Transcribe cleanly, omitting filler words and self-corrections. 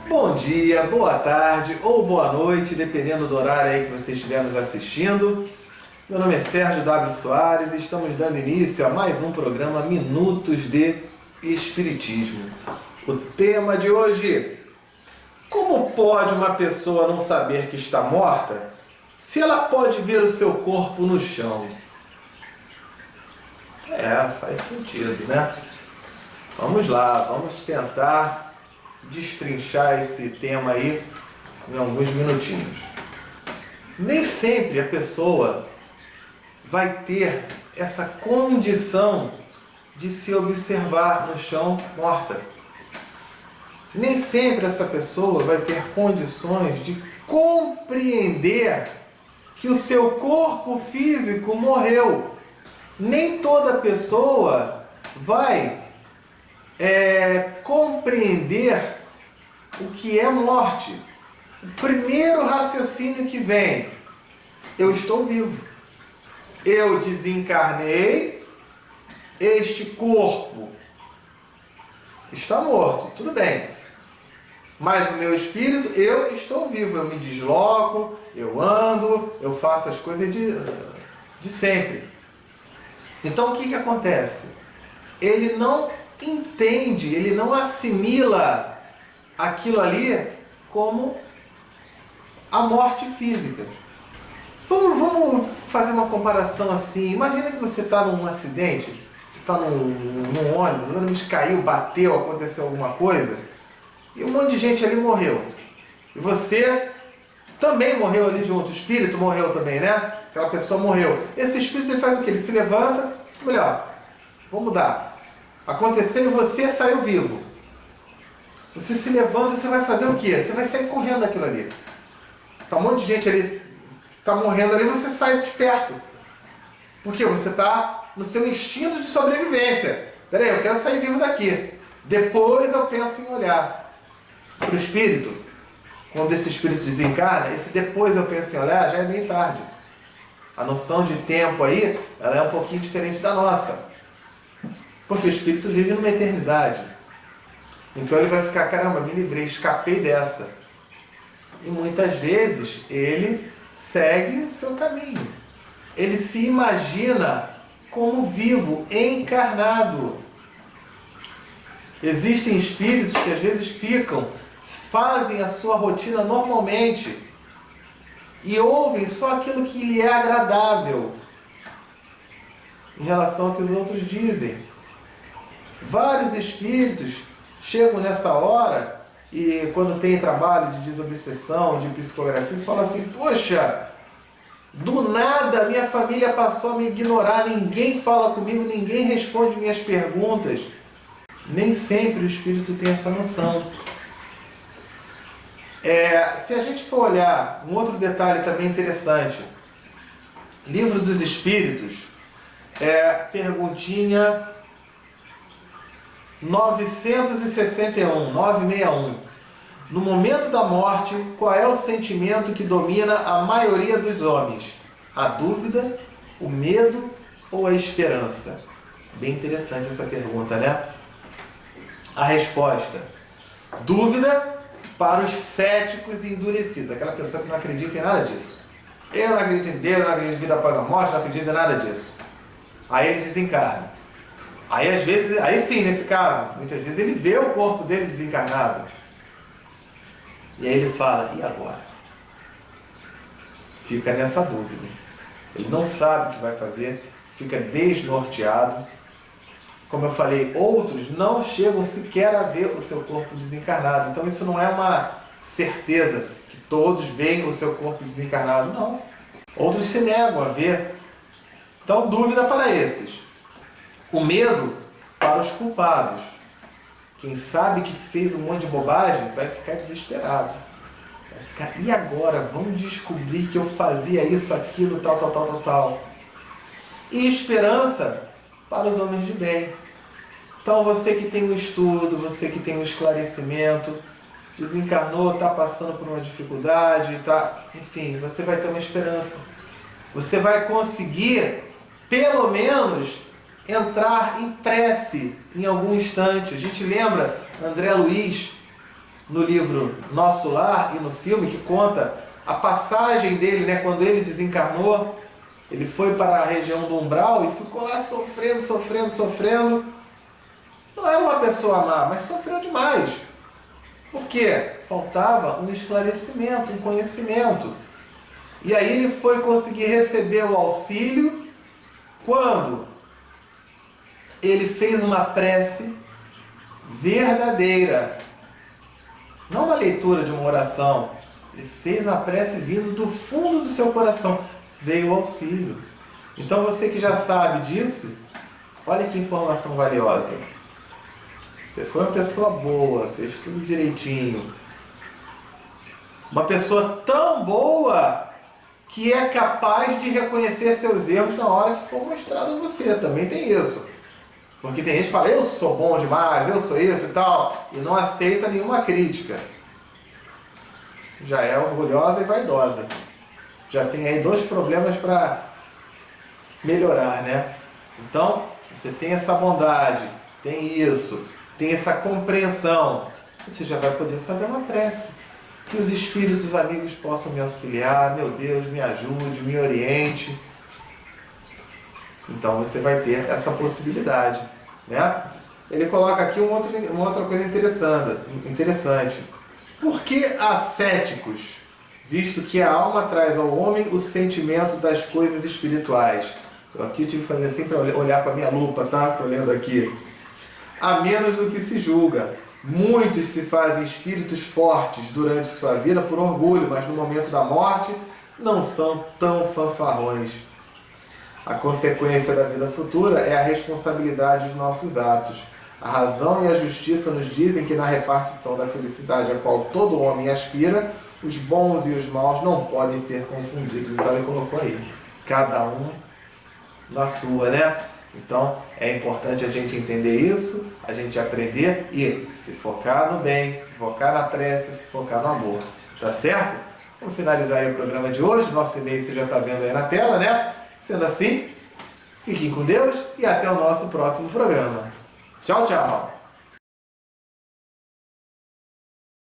Bom dia, boa tarde ou boa noite, dependendo do horário aí que você estiver nos assistindo. Meu nome é Sérgio W. Soares e estamos dando início a mais um programa Minutos de Espiritismo. O tema de hoje: como pode uma pessoa não saber que está morta se ela pode ver o seu corpo no chão? Faz sentido, né? Vamos lá, vamos tentar destrinchar esse tema aí em alguns minutinhos. Nem sempre a pessoa vai ter essa condição de se observar no chão morta. Nem sempre essa pessoa vai ter condições de compreender que o seu corpo físico morreu. Nem toda pessoa vai compreender o que é morte. O primeiro raciocínio que vem: eu estou vivo, eu desencarnei, este corpo está morto, tudo bem, mas o meu espírito, eu estou vivo, eu me desloco, eu ando, eu faço as coisas de sempre. Então o que acontece? Ele não entende, ele não assimila aquilo ali como a morte física. Vamos fazer uma comparação assim. Imagina que você está num acidente, você está num ônibus, o ônibus caiu, bateu, aconteceu alguma coisa, e um monte de gente ali morreu. E você também morreu ali junto, o espírito morreu também, né? Aquela pessoa morreu. Esse espírito ele faz o quê? Ele se levanta, melhor, vou mudar. Aconteceu e você saiu vivo. Você se levanta e você vai fazer o quê? Você vai sair correndo daquilo ali. Tá um monte de gente ali, tá morrendo ali, você sai de perto. Porque você tá no seu instinto de sobrevivência. Peraí, eu quero sair vivo daqui. Depois eu penso em olhar. Para o espírito, quando esse espírito desencarna, esse depois eu penso em olhar já é bem tarde. A noção de tempo aí, ela é um pouquinho diferente da nossa. Porque o espírito vive numa eternidade. Então ele vai ficar, caramba, me livrei, escapei dessa. E muitas vezes ele segue o seu caminho. Ele se imagina como vivo, encarnado. Existem espíritos que às vezes fazem a sua rotina normalmente e ouvem só aquilo que lhe é agradável em relação ao que os outros dizem. Vários espíritos chegam nessa hora e quando tem trabalho de desobsessão, de psicografia, falam assim: poxa, do nada minha família passou a me ignorar, ninguém fala comigo, ninguém responde minhas perguntas. Nem sempre o espírito tem essa noção. Se a gente for olhar um outro detalhe também interessante, Livro dos Espíritos, perguntinha 961. No momento da morte, qual é o sentimento que domina a maioria dos homens? A dúvida, o medo ou a esperança? Bem interessante essa pergunta, né? A resposta: dúvida para os céticos e endurecidos, aquela pessoa que não acredita em nada disso. Eu não acredito em Deus, eu não acredito em vida após a morte, não acredito em nada disso. Aí ele desencarna. Aí às vezes, aí sim, nesse caso, muitas vezes ele vê o corpo dele desencarnado. E aí ele fala: e agora? Fica nessa dúvida. Ele não sabe o que vai fazer, fica desnorteado. Como eu falei, outros não chegam sequer a ver o seu corpo desencarnado. Então isso não é uma certeza que todos veem o seu corpo desencarnado, não. Outros se negam a ver. Então, dúvida para esses. O medo para os culpados. Quem sabe que fez um monte de bobagem vai ficar desesperado. Vai ficar: e agora? Vamos descobrir que eu fazia isso, aquilo, tal. E esperança para os homens de bem. Então você que tem um estudo, você que tem um esclarecimento, desencarnou, está passando por uma dificuldade, enfim, você vai ter uma esperança. Você vai conseguir, pelo menos, entrar em prece em algum instante. A gente lembra André Luiz, no livro Nosso Lar e no filme, que conta a passagem dele, né, quando ele desencarnou. Ele foi para a região do umbral e ficou lá sofrendo. Não era uma pessoa má, mas sofreu demais. Por quê? Faltava um esclarecimento, um conhecimento. E aí ele foi conseguir receber o auxílio quando ele fez uma prece verdadeira. Não uma leitura de uma oração. Ele fez uma prece vindo do fundo do seu coração. Veio o auxílio. Então você que já sabe disso, olha que informação valiosa. Você foi uma pessoa boa, fez tudo direitinho. Uma pessoa tão boa que é capaz de reconhecer seus erros na hora que for mostrado a você. Também tem isso. Porque tem gente que fala, eu sou bom demais, eu sou isso e tal, e não aceita nenhuma crítica. Já é orgulhosa e vaidosa. Já tem aí 2 problemas para melhorar, né? Então, você tem essa bondade, tem isso, tem essa compreensão. Você já vai poder fazer uma prece. Que os espíritos amigos possam me auxiliar, meu Deus, me ajude, me oriente. Então você vai ter essa possibilidade, né? Ele coloca aqui uma outra coisa interessante. Por que ascéticos? Visto que a alma traz ao homem o sentimento das coisas espirituais. Eu aqui tive que fazer sempre olhar com a minha lupa, tá? Estou lendo aqui. A menos do que se julga. Muitos se fazem espíritos fortes durante sua vida por orgulho, mas no momento da morte não são tão fanfarrões. A consequência da vida futura é a responsabilidade de nossos atos. A razão e a justiça nos dizem que na repartição da felicidade a qual todo homem aspira, os bons e os maus não podem ser confundidos. Então ele colocou aí, cada um na sua, né? Então é importante a gente entender isso, a gente aprender e se focar no bem, se focar na prece, se focar no amor. Tá certo? Vamos finalizar aí o programa de hoje. Nosso e-mail você já está vendo aí na tela, né? Sendo assim, fiquem com Deus e até o nosso próximo programa. Tchau, tchau!